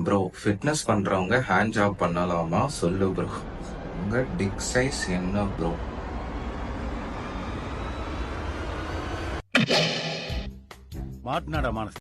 Bro fitness பண்றவங்க hand job பண்ணலாமா சொல்லு ப்ரோ. உங்க டிக் சைஸ் என்ன ப்ரோ? மாட்டினாடா Manas.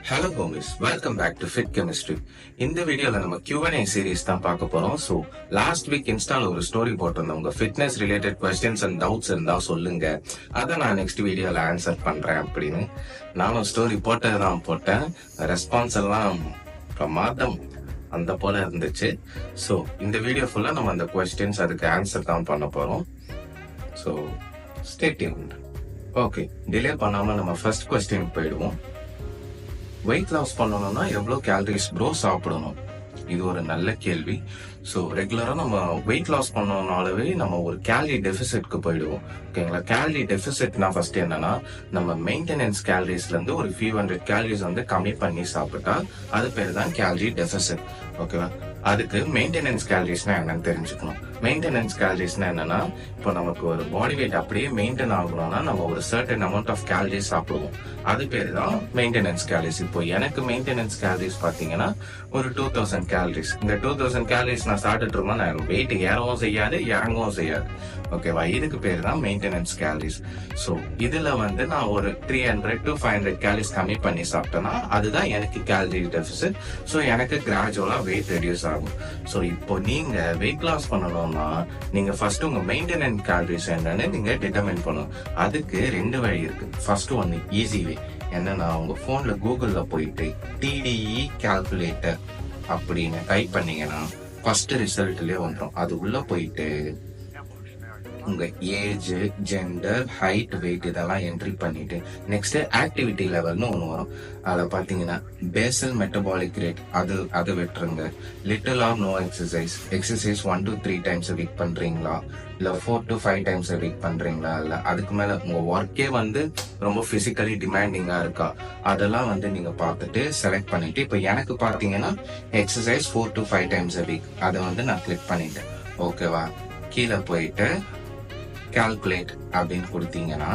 Hello homies, welcome back to fit chemistry. இந்த வீடியோல நம்ம Q&A சீரிஸ் தான் பார்க்க போறோம். ஸோ லாஸ்ட் வீக் இன்ஸ்டால ஒரு ஸ்டோரி போட்டிருந்தோம். உங்க fitness related questions and doubts இருந்தா சொல்லுங்க, அதை நான் நெக்ஸ்ட் வீடியோல ஆன்சர் பண்றேன் அப்படின்னு. நானும் ஸ்டோரி போட்டதான் போட்டேன். ரெஸ்பான்ஸ் எல்லாம் பிரமாதம் அந்த போல இருந்துச்சு. ஸோ இந்த வீடியோ ஃபுல்லா நம்ம அந்த கொஸ்டின்ஸ் அதுக்கு ஆன்சர் தான் பண்ண போறோம். So stay tuned. Okay, delay பண்ணாம நம்ம ஃபர்ஸ்ட் கொஸ்டின் போயிடுவோம். வெயிட் லாஸ் பண்ணணும்னா எவ்வளவு கேலரிஸ் ப்ரோ சாப்பிடணும்? இது ஒரு நல்ல கேள்வி. ஸோ ரெகுலரா நம்ம வெயிட் லாஸ் பண்ணணும்னாலவே நம்ம ஒரு கேலரி டெபிசிட்க்கு போயிடுவோம். ஓகேங்களா? கேலரி டெபிசிட்னா ஃபர்ஸ்ட் என்னன்னா, நம்ம மெயின்டெனன்ஸ் கேலரிஸ்ல இருந்து ஒரு ஃபியூ ஹண்ட்ரட் கேலரிஸ் வந்து கம்மி பண்ணி சாப்பிட்டா அது பேர் தான் கேலரி டெபிசிட். ஓகேவா? அதுக்கு மெயின்டெனன்ஸ் கேலரிஸ்னா என்னன்னு தெரிஞ்சுக்கணும். மெயின்டெனன்ஸ் கேலரிஸ்னா என்னன்னா, இப்போ நமக்கு ஒரு பாடி வெயிட் அப்படியே மெயின்டைன் ஆகணும்னா நம்ம ஒரு சர்டன் அமௌண்ட் ஆஃப் கேலரிஸ் சாப்பிடுவோம். அது பேர் தான் மெயின்டெனன்ஸ் கேலரிஸ். இப்போ எனக்கு மெயின்டெனன்ஸ் கேலரிஸ் பாத்தீங்கன்னா ஒரு 2000 கேலரிஸ். இந்த 2000 கேலரிஸ் நான் சாப்பிட்டுட்டு இருந்தா நான் வெயிட் ஏறவும் செய்யாது இறங்கவும் செய்யாது. ஓகேவா? இதுக்கு பேர் தான் மெயின்டெனன்ஸ் கேலரிஸ். ஸோ இதுல வந்து நான் ஒரு 300 to 500 கேலரிஸ் கம்மி பண்ணி சாப்பிட்டேன்னா அதுதான் எனக்கு கேலரி டெபிசிட். ஸோ எனக்கு கிராஜுவலா வெயிட் ரெடியூஸ் ஆகும். ஸோ இப்போ நீங்க வெயிட் லாஸ் பண்ணணும்னா நீங்க ஃபர்ஸ்ட் உங்க மெயின்டெனன்ஸ் கேலரிஸ் என்னன்னு நீங்க டிட்டர்மைன் பண்ணணும். அதுக்கு 2 வழி இருக்கு. ஃபர்ஸ்ட் ஒன்னு ஈஸி வே. என்னன்னா, உங்க போன்ல கூகுள்ல போயிட்டு TDE கால்குலேட்டர் அப்படின்னு டைப் பண்ணீங்கன்னா ஃபர்ஸ்ட் ரிசல்ட்லயே வந்துடும். அது உள்ள போயிட்டு உங்க ஏஜ், ஜெண்டர், ஹைட், வெயிட் இதெல்லாம் என்ட்ரி பண்ணிட்டு நெக்ஸ்ட் ஆக்டிவிட்டி லெவல்னு ஒண்ணு வரும். அத பாத்தீங்கன்னா பேசல் மெட்டபாலிக் ரேட் அது விட்டுருங்க. Little or no exercise 1 to 3 times week பண்றீங்களா, இல்ல 4 to 5 டைம்ஸ் வீக் பண்றீங்களா, இல்ல அதுக்கு மேல உங்க ஒர்க்கே வந்து ரொம்ப பிசிக்கலி டிமாண்டிங்கா இருக்கா, அதெல்லாம் வந்து நீங்க பார்த்துட்டு செலக்ட் பண்ணிட்டு, இப்ப எனக்கு பாத்தீங்கன்னா எக்ஸசைஸ் 4 to 5 டைம்ஸ் வீக் அதை வந்து நான் கிளிக் பண்ணிட்டேன். ஓகேவா? கீழே போயிட்டு கால்குலேட் அப்படின்னு கொடுத்தீங்கன்னா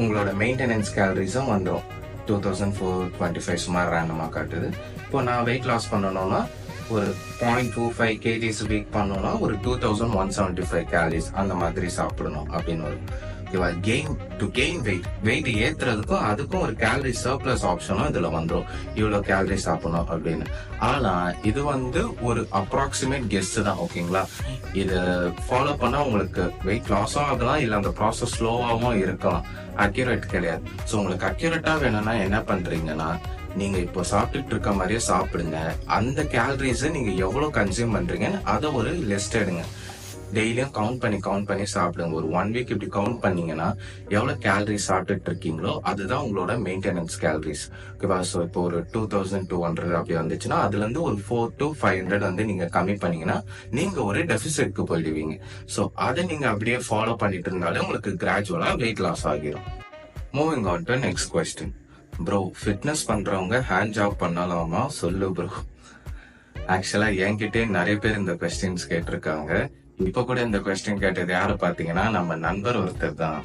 உங்களோட மெயின்டெனன்ஸ் கேலரிஸும் வந்துடும். 2425 சுமார் ரேண்டமா காட்டுது. இப்போ நான் வெயிட் லாஸ் பண்ணணும்னா ஒரு 0.25 kgs வீக் பண்ணணும்னா ஒரு 2175 கேலரிஸ் அந்த மாதிரி சாப்பிடணும் அப்படின்னு வரும். கெயின் வெயிட் ஏத்துறதுக்கும் அதுக்கும் ஒரு கேலரி சர்ப்ளஸ் ஆப்ஷனும் இதுல வந்துடும். இவ்வளவு கேலரி சாப்பிடணும் அப்படின்னு. ஆனா இது வந்து ஒரு அப்ராக்சிமேட் கெஸ் தான். ஓகேங்களா? இத ஃபாலோ பண்ணா உங்களுக்கு வெயிட் லாஸும் ஆகலாம், இல்ல அந்த ப்ராசஸ் ஸ்லோவாகவும் இருக்கலாம். அக்யூரேட் கிடையாது. ஸோ உங்களுக்கு அக்யூரேட்டா வேணும்னா என்ன பண்றீங்கன்னா, நீங்க இப்போ சாப்பிட்டுட்டு இருக்க மாதிரியே சாப்பிடுங்க. அந்த கேலரிஸ் நீங்க எவ்வளவு கன்சியூம் பண்றீங்கன்னு அதை ஒரு லிஸ்ட் எடுங்க. டெய்லியும் கவுண்ட் பண்ணி சாப்பிடுங்க. ஒரு 1 வீக் இப்படி கவுண்ட் பண்ணீங்கன்னா எவ்வளவு கேலரிஸ் சாப்பிட்டுட்டு இருக்கீங்களோ அதுதான் உங்களோட மெயின்டெனன்ஸ் கேலரிஸ். ஓகேவா? ஸோ இப்போ ஒரு 2200 அப்படி வந்துச்சுன்னா அதுல இருந்து ஒரு 4 to 500 வந்து நீங்க கம்மி பண்ணீங்கன்னா நீங்க ஒரு டெபிசிட்க்கு போயிடுவீங்க. ஸோ அதை நீங்க அப்படியே ஃபாலோ பண்ணிட்டு இருந்தாலே உங்களுக்கு கிராஜுவலா வெயிட் லாஸ் ஆகிரும். Moving on to next question. Bro fitness பண்றவங்க ஹேண்ட் ஜாப் பண்ணலாமா சொல்லு ப்ரோ. ஆக்சுவலா என்கிட்டே நிறைய பேர் இந்த கொஸ்டின்ஸ் கேட்டிருக்காங்க. இப்ப கூட இந்த கொஸ்டின் கேட்டது யாரு பாத்தீங்கன்னா நம்ம நண்பர் ஒருத்தர் தான்.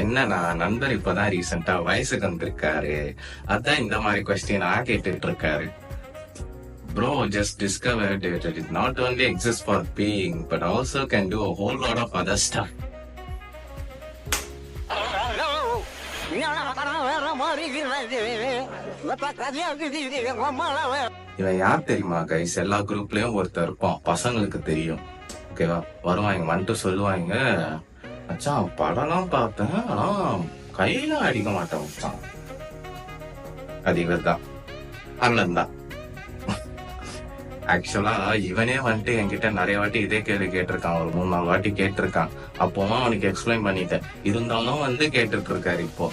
என்னன்னா, நண்பர் இப்பதான் ரீசெண்டா வயசுக்கு வந்திருக்காரு. அதான் இந்த மாதிரி கொஸ்டின் கேட்டுட்டு இருக்காரு. Bro just discovered it not only exists for being but also can do a whole lot of other stuff. இவன் யார் தெரியுமா கைஸ்? எல்லா குரூப்லயும் ஒருத்தர் இருப்பான், பசங்களுக்கு தெரியும். ஓகேவா? வருவாங்க வந்துட்டு சொல்லுவாங்க, மச்சான் படம்லாம் பார்த்தேன் ஆனா கையில அடிக்க மாட்டேன் மச்சான். அது இவர் தான், அண்ணன் தான். ஆக்சுவலா இவனே வந்துட்டு என்கிட்ட நிறைய வாட்டி இதே கேள்வி கேட்டிருக்கான். ஒரு 3-4 வாட்டி கேட்டிருக்கான். அப்போதான் அவனுக்கு எக்ஸ்பிளைன் பண்ணிட்டேன். இருந்தாலும் வந்து கேட்டுட்டு இருக்காரு. இப்போ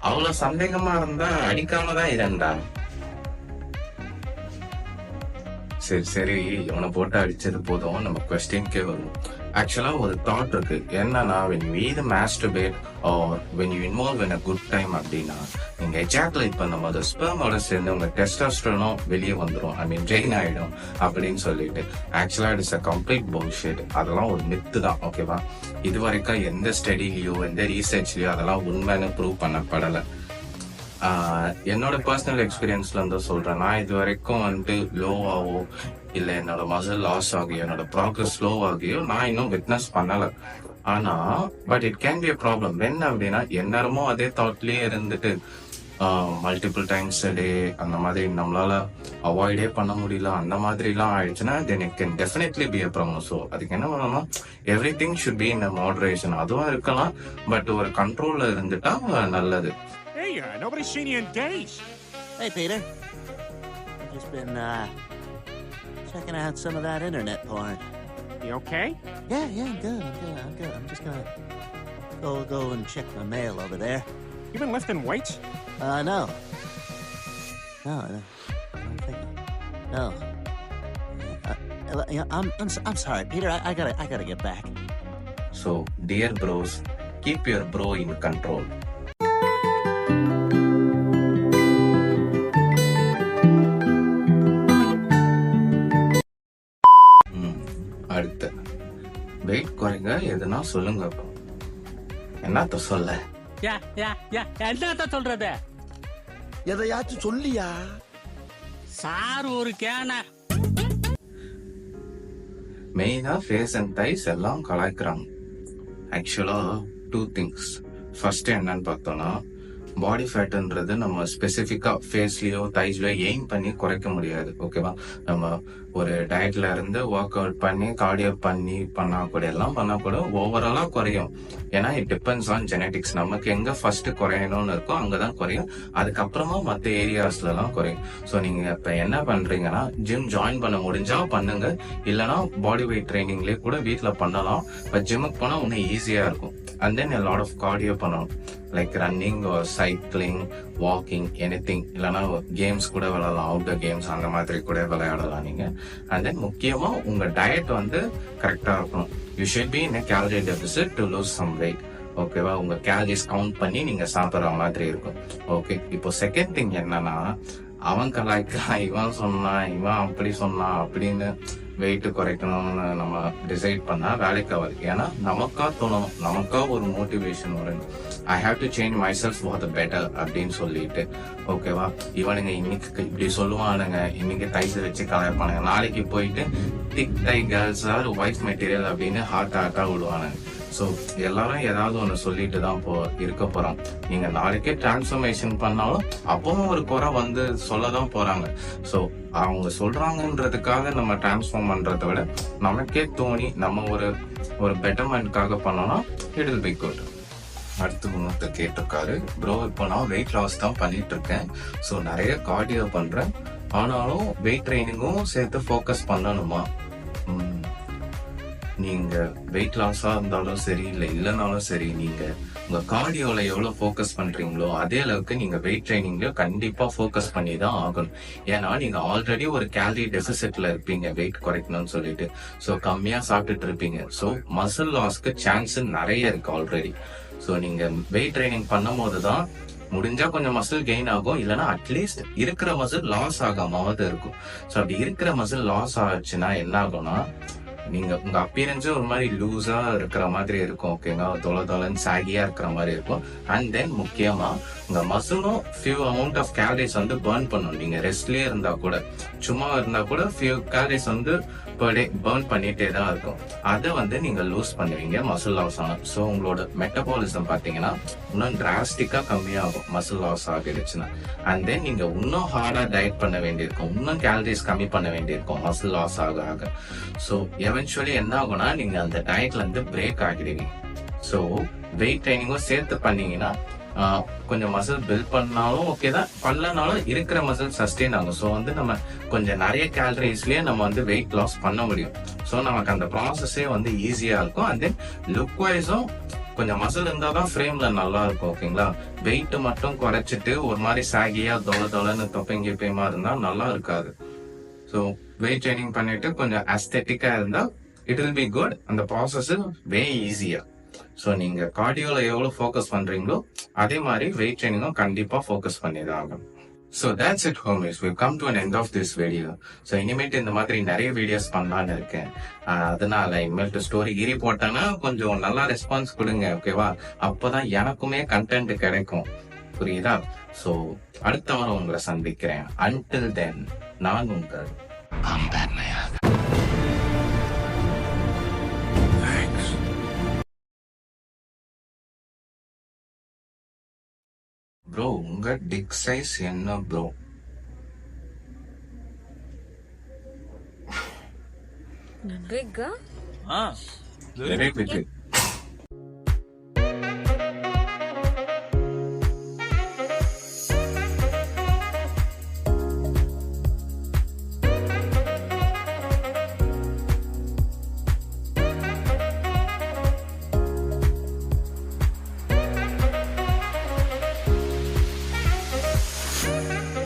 அவ்வளவு சந்தேகமா இருந்தா அடிக்காம தான் இருந்தா. சரி இவனை போட்டு அடிச்சது போதும், நம்ம கொஸ்டின்கே வரும். ஆக்சுவலா ஒரு தாட் இருக்கு. என்னன்னா, when you either masturbate or when you involve in a good time அப்படின்னா, நீங்க எஜாக்குலேட் பண்ணும்போது ஸ்பெர்மோட சேர்ந்து உங்க டெஸ்டோஸ்டெரோனும் வெளியே வந்துடும். ஐ மீன் ட்ரெயின் ஆயிடும் அப்படின்னு சொல்லிட்டு. ஆக்சுவலா it is a complete bullshit. அதெல்லாம் ஒரு மித்து தான். ஓகேவா? இது வரைக்கும் எந்த ஸ்டடிலயோ எந்த ரீசர்ச்லயோ அதெல்லாம் உண்மைன்னு ப்ரூவ் பண்ணப்படலை. என்னோட பர்சனல் எக்ஸ்பீரியன்ஸ்ல இருந்து சொல்றேன். நான் இது வரைக்கும் வந்துட்டு லோவாவோ இல்ல என்னோட மசில் லாஸ் ஆகியோ என்னோட ப்ராக்ரஸ் ஸ்லோ ஆகியோ நான் இன்னும் விட்னஸ் பண்ணல. ஆனா but it can be a problem என்ன அப்படின்னா எந்நேரமும் அதே தாட்லயே இருந்துட்டு மல்டிபிள் டைம்ஸ் டே அந்த மாதிரி நம்மளால அவாய்டே பண்ண முடியல அந்த மாதிரி எல்லாம் ஆயிடுச்சுன்னா then it can definitely be a problem. So அதுக்கு என்ன பண்ணணும், every thing should be in moderation. அதுவும் இருக்கலாம், பட் ஒரு கண்ட்ரோல்ல இருந்துட்டா நல்லது. Hey, nobody's seen you in days. Hey, Peter. I've just been checking out some of that internet porn. You okay? Yeah, I'm good. I'm just gonna go and check my mail over there. You been lifting weights? No. I don't think. No. I'm sorry, Peter. I gotta get back. So, dear bros, keep your bro in control. அடுத்து wait குறைங்க எதுனா சொல்லுங்க. என்னத்த சொல்ல, என்னத்த சொல்றது? எதையாச்சும் சொல்லியா? சார் ஒரு கேன மெயினா ஃபேஸ் அண்ட் தைஸ் எல்லாம் கலாய்க்கிறாங்க. ஆக்சுவலா 2 திங்ஸ். ஃபர்ஸ்ட் என்னன்னு பார்த்தோம்னா, பாடி ஃபேட்ன்றது நம்ம ஸ்பெசிஃபிக்கா ஃபேஸ்லயோ தைஸ்லயோ எய்ம் பண்ணி குறைக்க முடியாது. ஓகேவா, நம்ம ஒரு டயட்ல இருந்து ஒர்க் அவுட் பண்ணி கார்டியோ பண்ணா கூட ஓவராலா குறையும். ஏன்னா இட் டிபெண்ட்ஸ் ஆன் ஜெனடிக்ஸ். நமக்கு எங்க ஃபர்ஸ்ட் குறையணும்னு இருக்கோ அங்கதான் குறையும், அதுக்கப்புறமா மற்ற ஏரியாஸ்ல எல்லாம் குறையும். ஸோ நீங்க இப்ப என்ன பண்றீங்கன்னா, ஜிம் ஜாயின் பண்ண முடிஞ்சா பண்ணுங்க, இல்லைன்னா பாடி வெயிட் ட்ரைனிங்லேயே கூட வீட்டுல பண்ணலாம். பட் ஜிம்முக்கு போனா இன்னும் ஈஸியா இருக்கும். And then lot of cardio பண்ணணும், like running, cycling, walking, anything. இல்லைன்னா கேம்ஸ் கூட விளையாடலாம், அவுட்டர் கேம்ஸ் அந்த மாதிரி கூட விளையாடலாம் நீங்க. அண்ட் தென் முக்கியமா உங்க டயட் வந்து கரெக்டா இருக்கணும். You should be in calorie deficit to lose some weight. ஓகேவா, உங்க கேலரிஸ் கவுண்ட் பண்ணி நீங்க சாப்பிடுற மாதிரி இருக்கும். ஓகே, இப்போ செகண்ட் திங் என்னன்னா, அவன் கலாய்க்கலாம், இவன் சொன்னான், இவன் அப்படி சொன்னான் அப்படின்னு வெயிட் குறைக்கணும்னு நம்ம டிசைட் பண்ணா வேலைக்கு ஆகாது. ஏன்னா நமக்கா தோணணும், நமக்கா ஒரு மோட்டிவேஷன் வரும். I have to change my self for the better அப்படின்னு சொல்லிட்டு. ஓகேவா, இவனுங்க இன்னைக்கு இப்படி சொல்லுவானுங்க, இன்னைக்கு தைஸ் வச்சு கலாய்ப்பானுங்க, நாளைக்கு போயிட்டு thick thigh girls are wife material அப்படின்னு ஹார்ட்டா விடுவானுங்க. ஸோ எல்லாரும் ஏதாவது ஒன்று சொல்லிட்டு தான் இருக்க போறோம். நீங்க நாளைக்கே டிரான்ஸ்ஃபர்மேஷன் பண்ணாலும் அப்பவும் ஒரு குறை வந்து சொல்லதான் போறாங்க. ஸோ அவங்க சொல்றாங்கன்றதுக்காக நம்ம டிரான்ஸ்ஃபார்ம் பண்றதை விட நமக்கே தோணி நம்ம ஒரு பெட்டர்மெண்ட்காக பண்ணோம்னா இட் வில் பி குட். அடுத்து இன்னொருத்தர் கேட்டிருக்காரு, ப்ரோ இப்போ நான் வெயிட் லாஸ் தான் பண்ணிட்டு இருக்கேன், ஸோ நிறைய கார்டியோ பண்றேன், ஆனாலும் வெயிட் ட்ரைனிங்கும் சேர்த்து ஃபோக்கஸ் பண்ணணுமா? நீங்க வெயிட் லாஸா இருந்தாலும் சரி இல்லைனாலும் சரி, நீங்க உங்க கார்டியோல எவ்வளவு ஃபோக்கஸ் பண்றீங்களோ அதே அளவுக்கு நீங்க வெயிட் ட்ரைனிங்ல கண்டிப்பா ஃபோக்கஸ் பண்ணி தான் ஆகணும். ஏன்னா நீங்க ஆல்ரெடி ஒரு கேலரி டெபிசிட்ல இருப்பீங்க வெயிட் குறைக்கணும்னு சொல்லிட்டு. ஸோ கம்மியா சாப்பிட்டுட்டு இருப்பீங்க. ஸோ மசில் லாஸ்க்கு சான்ஸ் நிறைய இருக்கு ஆல்ரெடி. ஸோ நீங்க வெயிட் ட்ரைனிங் பண்ணும் போதுதான் முடிஞ்சா கொஞ்சம் மசில் கெயின் ஆகும், இல்லைன்னா அட்லீஸ்ட் இருக்கிற மசில் லாஸ் ஆகாமாவது இருக்கும். ஸோ அப்படி இருக்கிற மசில் லாஸ் ஆச்சுன்னா என்ன ஆகும்னா, நீங்க உங்க அப்பியரன்ஸும் ஒரு மாதிரி லூஸா இருக்கிற மாதிரி இருக்கும். ஓகேங்களா, தொலைன்னு சாகியா இருக்கிற மாதிரி இருக்கும். அண்ட் தென் முக்கியமா உங்க மசிலும் ஃபியூ அமௌண்ட் ஆஃப் கேலரிஸ் வந்து பர்ன் பண்ணும். நீங்க ரெஸ்ட்லயே இருந்தா கூட, சும்மா இருந்தா கூட ஃபியூ கேலரிஸ் வந்து பர் டே பர்ன் பண்ணிட்டே தான் இருக்கும். அதை வந்து நீங்க லூஸ் பண்ணுவீங்க மசில் லாஸ் ஆகும். ஸோ உங்களோட மெட்டபாலிசம் பாத்தீங்கன்னா இன்னும் டிராஸ்டிக்கா கம்மியாகும் மசில் லாஸ் ஆகிடுச்சுன்னா. அண்ட் தென் நீங்க இன்னும் ஹார்டா டயட் பண்ண வேண்டியிருக்கும், இன்னும் கேலரிஸ் கம்மி பண்ண வேண்டியிருக்கும் மசில் லாஸ் ஆக. ஸோ எவென்ச்சுவலி என்ன ஆகும்னா, நீங்க அந்த டயட்ல இருந்து பிரேக் ஆகிடுவீங்க. ஸோ வெயிட் ட்ரைனிங்கும் சேர்த்து பண்ணீங்கன்னா கொஞ்சம் மசில் பில்ட் பண்ணாலும் ஓகே தான், பண்ணலனாலும் இருக்கிற மசில் சஸ்டெயின் ஆகும். ஸோ வந்து நம்ம கொஞ்சம் நிறைய கேலரிஸ்லயே நம்ம வந்து வெயிட் லாஸ் பண்ண முடியும். ஸோ நமக்கு அந்த ப்ராசஸே வந்து ஈஸியா இருக்கும். அண்ட் தென் லுக் வைஸும் கொஞ்சம் மசில் இருந்தா தான் ஃப்ரேம்ல நல்லா இருக்கும். ஓகேங்களா, வெயிட் மட்டும் குறைச்சிட்டு ஒரு மாதிரி சாகியா தொலைன்னு தொப்பைங்கிப்பயமா இருந்தா நல்லா இருக்காது. ஸோ வெயிட் ட்ரைனிங் பண்ணிட்டு கொஞ்சம் அஸ்தெட்டிக்கா இருந்தா இட் வில் பி குட். அந்த ப்ராசஸ் வே ஈஸியா. ஸோ நீங்க கார்டியோல எவ்வளவு ஃபோக்கஸ் பண்றீங்களோ அதே மாதிரி வெயிட் ட்ரைனிங்கும் கண்டிப்பா ஃபோக்கஸ் பண்ணிதான் ஆகும். So that's it homies, we've come to an end of this video. So இனிமேட்டு இந்த மாதிரி நிறைய வீடியோஸ் பண்ணலான்னு இருக்கேன். அதனால இனிமேட்டு ஸ்டோரி கிரி போட்டேன்னா கொஞ்சம் நல்லா ரெஸ்பான்ஸ் கொடுங்க. ஓகேவா, அப்பதான் எனக்குமே கண்டென்ட் கிடைக்கும். புரியுதா? சோ அடுத்த வாரம் உங்களை சந்திக்கிறேன். அன்டில் தென் நான் உங்கள் ப்ரோ. உங்க டிக் சைஸ் என்ன bro? Big, huh? Very big.